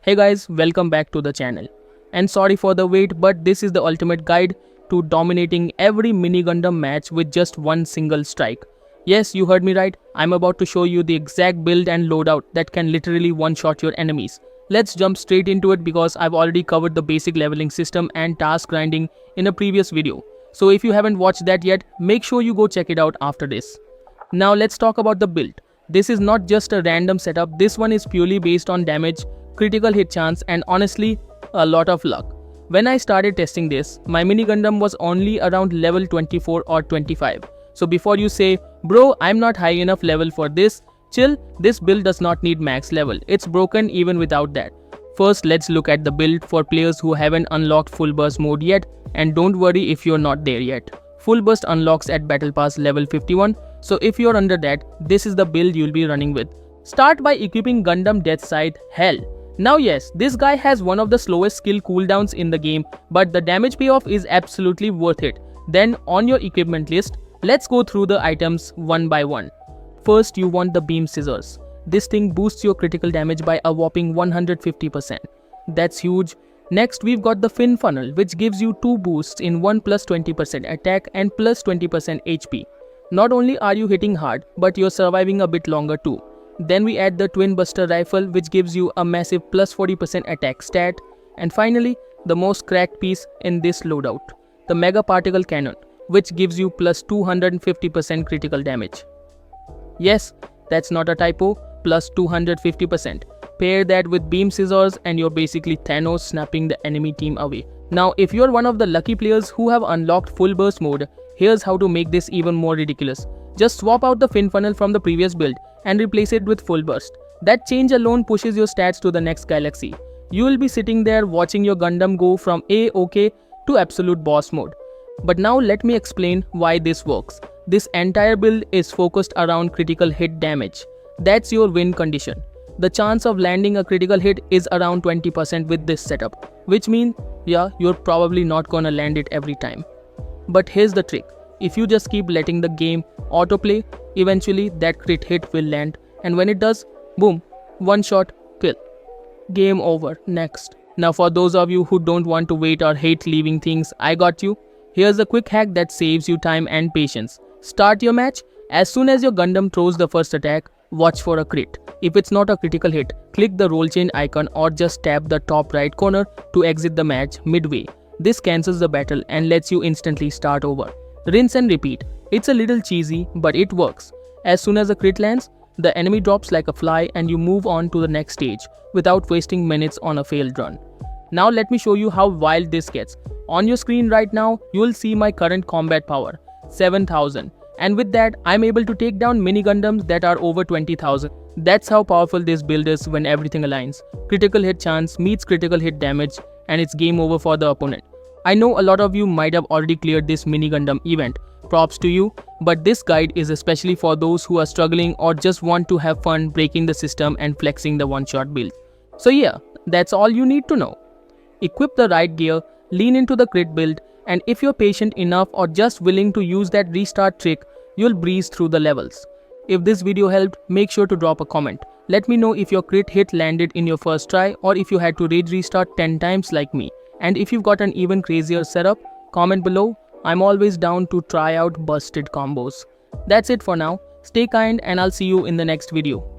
Hey guys, welcome back to the channel. And sorry for the wait, but this is the ultimate guide to dominating every mini Gundam match with just one single strike. Yes, you heard me right. I'm about to show you the exact build and loadout that can literally one-shot your enemies. Let's jump straight into it because I've already covered the basic leveling system and task grinding in a previous video. So if you haven't watched that yet, make sure you go check it out after this. Now let's talk about the build. This is not just a random setup, this one is purely based on damage, critical hit chance and honestly, a lot of luck. When I started testing this, my mini Gundam was only around level 24 or 25. So before you say, bro, I'm not high enough level for this, chill, this build does not need max level, it's broken even without that. First, let's look at the build for players who haven't unlocked full burst mode yet, and don't worry if you're not there yet. Full burst unlocks at battle pass level 51, so if you're under that, this is the build you'll be running with. Start by equipping Gundam Death Scythe Hell. Now yes, this guy has one of the slowest skill cooldowns in the game, but the damage payoff is absolutely worth it. Then on your equipment list, let's go through the items one by one. First, you want the beam scissors. This thing boosts your critical damage by a whopping 150%. That's huge. Next, we've got the fin funnel, which gives you 2 boosts in 1 plus 20% attack and plus 20% HP. Not only are you hitting hard, but you're surviving a bit longer too. Then we add the twin buster rifle, which gives you a massive plus 40% attack stat. And finally, the most cracked piece in this loadout, the mega particle cannon, which gives you plus 250% critical damage. Yes, that's not a typo, plus 250%. Pair that with beam scissors and you're basically Thanos snapping the enemy team away. Now, if you're one of the lucky players who have unlocked full burst mode, here's how to make this even more ridiculous. Just swap out the fin funnel from the previous build and replace it with full burst. That change alone pushes your stats to the next galaxy. You will be sitting there watching your Gundam go from A-OK to absolute boss mode. But now let me explain why this works. This entire build is focused around critical hit damage. That's your win condition. The chance of landing a critical hit is around 20% with this setup, which means, yeah, you're probably not gonna land it every time. But here's the trick. If you just keep letting the game autoplay, eventually that crit hit will land, and when it does, boom, one shot, kill. Game over, next. Now for those of you who don't want to wait or hate leaving things, I got you. Here's a quick hack that saves you time and patience. Start your match. As soon as your Gundam throws the first attack, watch for a crit. If it's not a critical hit, click the roll change icon or just tap the top right corner to exit the match midway. This cancels the battle and lets you instantly start over. Rinse and repeat. It's a little cheesy, but it works. As soon as a crit lands, the enemy drops like a fly and you move on to the next stage without wasting minutes on a failed run. Now let me show you how wild this gets. On your screen right now, you will see my current combat power, 7000. And with that, I'm able to take down mini Gundams that are over 20,000. That's how powerful this build is when everything aligns. Critical hit chance meets critical hit damage and it's game over for the opponent. I know a lot of you might have already cleared this mini Gundam event. Props to you, but this guide is especially for those who are struggling or just want to have fun breaking the system and flexing the one-shot build. So yeah, that's all you need to know. Equip the right gear, lean into the crit build, and if you're patient enough or just willing to use that restart trick, you'll breeze through the levels. If this video helped, make sure to drop a comment. Let me know if your crit hit landed in your first try or if you had to rage restart 10 times like me. And if you've got an even crazier setup, comment below. I'm always down to try out busted combos. That's it for now. Stay kind and I'll see you in the next video.